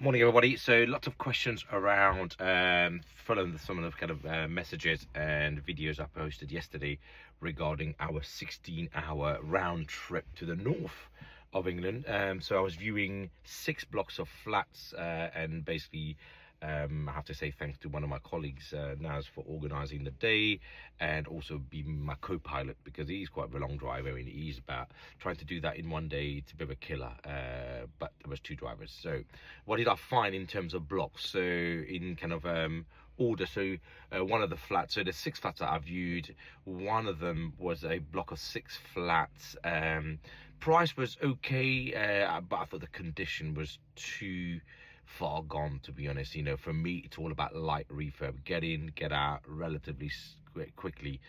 Morning, everybody. So, lots of questions around following some of the kind of messages and videos I posted yesterday regarding our 16-hour round trip to the north of England. So, I was viewing 6 blocks of flats, and basically, I have to say thanks to one of my colleagues, Naz, for organising the day and also being my co-pilot, because he's quite a long driver and he's about trying to do that in one day. It's a bit of a killer, but there was 2 drivers. So what did I find in terms of blocks? So in kind of order, so one of the flats, so there's 6 flats that I viewed. One of them was a block of 6 flats. Price was okay, but I thought the condition was too far gone, to be honest. For me, it's all about light refurb, get in, get out relatively quickly.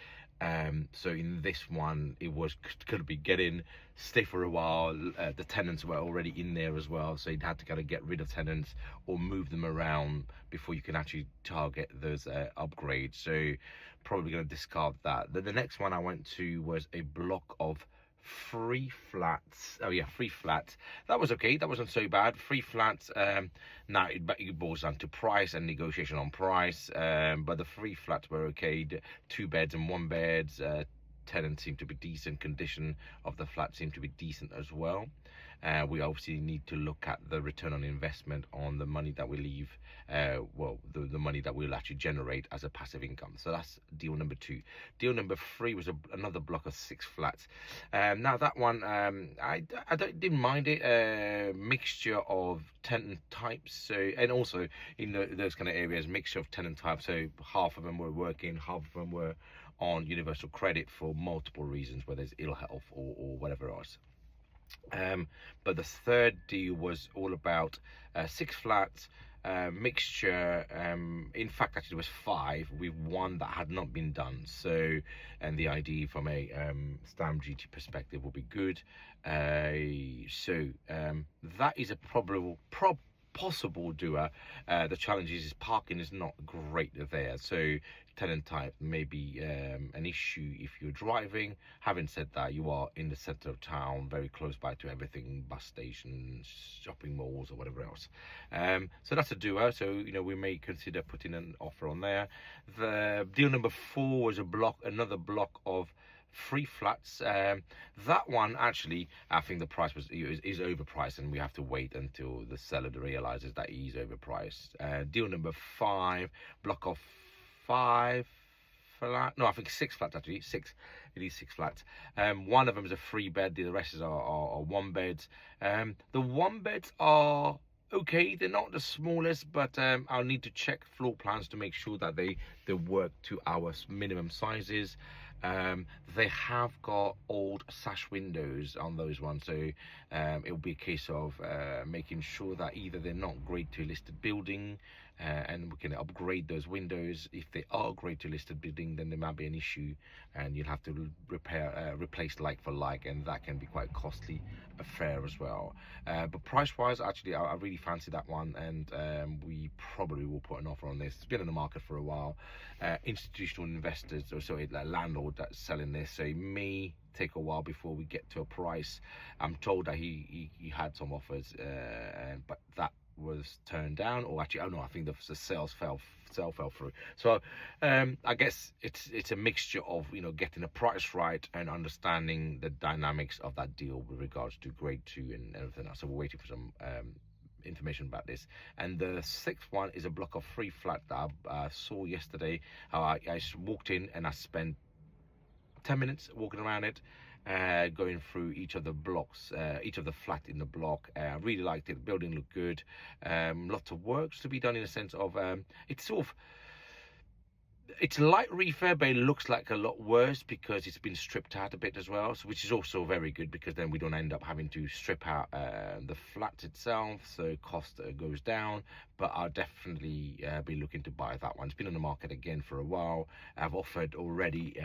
So in this one, it was going to be get in, stay for a while. The tenants were already in there as well, so you'd had to kind of get rid of tenants or move them around before you can actually target those upgrades. So probably going to discard that. Then the next one I went to was a block of 3 flats. 3 flats. That was okay. That wasn't so bad. 3 flats. Now it boils down to price and negotiation on price. But the 3 flats were okay. 2 beds and 1 beds. Tenants seem to be decent. Condition of the flat seemed to be decent as well. We obviously need to look at the return on investment on the money that we leave, the money that we'll actually generate as a passive income. So that's deal number 2. Deal number 3 was another block of 6 flats. Now that one, didn't mind it. Mixture of tenant types, so, and also in those kind of areas, mixture of tenant types. So half of them were working, half of them were on universal credit for multiple reasons, whether it's ill health or whatever else. But the third deal was all about 6 flats, mixture. In fact, actually, it was 5 with 1 that had not been done. So, and the idea from a stamp duty perspective will be good. So that is a possible doer. The challenge is parking is not great there, so tenant type may be an issue if you're driving. Having said that, you are in the center of town, very close by to everything, bus stations, shopping malls, or whatever else. So that's a doer. So we may consider putting an offer on there. The deal number 4 was another block of 3 flats. That one, actually, I think the price is overpriced, and we have to wait until the seller realizes that he's overpriced. Deal number 5, block of 5 flat. No, I think 6 flats actually. 6. It is 6 flats. One of them is a 3 bed. The rest are 1 beds. The 1 beds are okay. They're not the smallest, but I'll need to check floor plans to make sure that they work to our minimum sizes. They have got old sash windows on those ones, so it'll be a case of making sure that either they're not grade 2 listed building, and we can upgrade those windows. If they are grade 2 listed building, then there might be an issue, and you'll have to replace like for like, and that can be quite a costly affair as well. But price wise, actually, I really fancy that one, and we probably will put an offer on this. It's been in the market for a while. Institutional investors, or so like landlord that's selling this, so it may take a while before we get to a price. I'm told that he had some offers, but that was turned down, or actually, I think the sale fell through. So I guess it's a mixture of getting the price right and understanding the dynamics of that deal with regards to grade 2 and everything else. So we're waiting for some information about this. And the 6th one is a block of 3 flat that I saw yesterday. I walked in and I spent 10 minutes walking around it, going through each of the blocks, each of the flat in the block. I really liked it. The building looked good. Lots of works to be done, in the sense of it's light refurb, but it looks like a lot worse because it's been stripped out a bit as well, so, which is also very good, because then we don't end up having to strip out the flat itself, so cost goes down. But I'll definitely be looking to buy that one. It's been on the market again for a while. I've offered already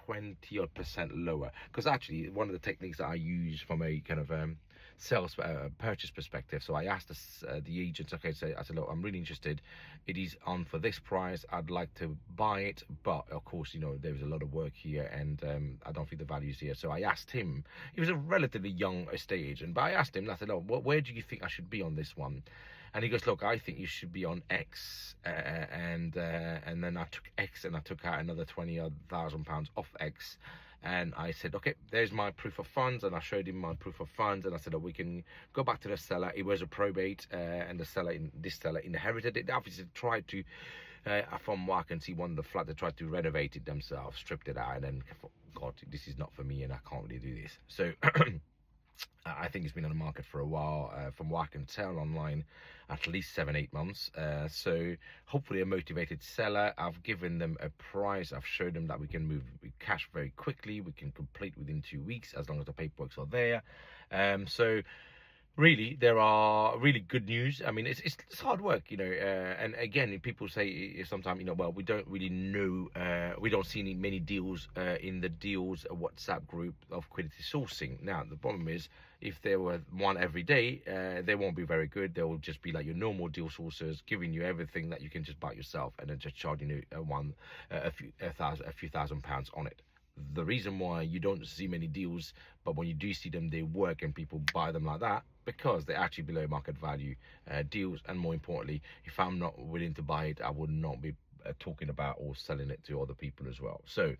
20% lower, because actually one of the techniques that I use from a kind of sales purchase perspective. So I asked the agents, okay, so I said, look, I'm really interested. It is on for this price. I'd like to buy it, but of course, you know, there's a lot of work here, and I don't think the value's here. So I asked him. He was a relatively young estate agent, but I asked him. I said, oh, where do you think I should be on this one? And he goes, look, I think you should be on X, and then I took X and I took out another £20,000 off X, and I said, okay, there's my proof of funds, and I showed him my proof of funds, and I said, oh, we can go back to the seller. It was a probate, and this seller inherited it. They obviously tried to, from what I can see, one of the flat, they tried to renovate it themselves, stripped it out, and then thought, God, this is not for me, and I can't really do this. So I think it's been on the market for a while, from what I can tell online, at least 7-8 months. So hopefully a motivated seller. I've given them a price. I've showed them that we can move cash very quickly. We can complete within 2 weeks as long as the paperwork's are there. So really, there are really good news. I mean, it's hard work, you know, and again, people say sometimes, you know, well, we don't really know, we don't see many deals in the deals WhatsApp group of quality sourcing. Now the problem is, if there were one every day, they won't be very good. They will just be like your normal deal sources, giving you everything that you can just buy yourself, and then just charging you a few thousand pounds on it. The reason why you don't see many deals, but when you do see them, they work and people buy them like that, because they're actually below market value deals. And more importantly, if I'm not willing to buy it, I would not be talking about or selling it to other people as well. So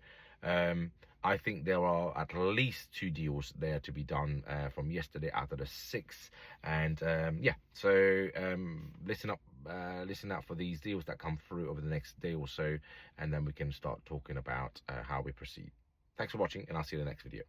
I think there are at least 2 deals there to be done from yesterday out of the 6. And yeah, so listen up. Listen out for these deals that come through over the next day or so, and then we can start talking about how we proceed. Thanks for watching, and I'll see you in the next video.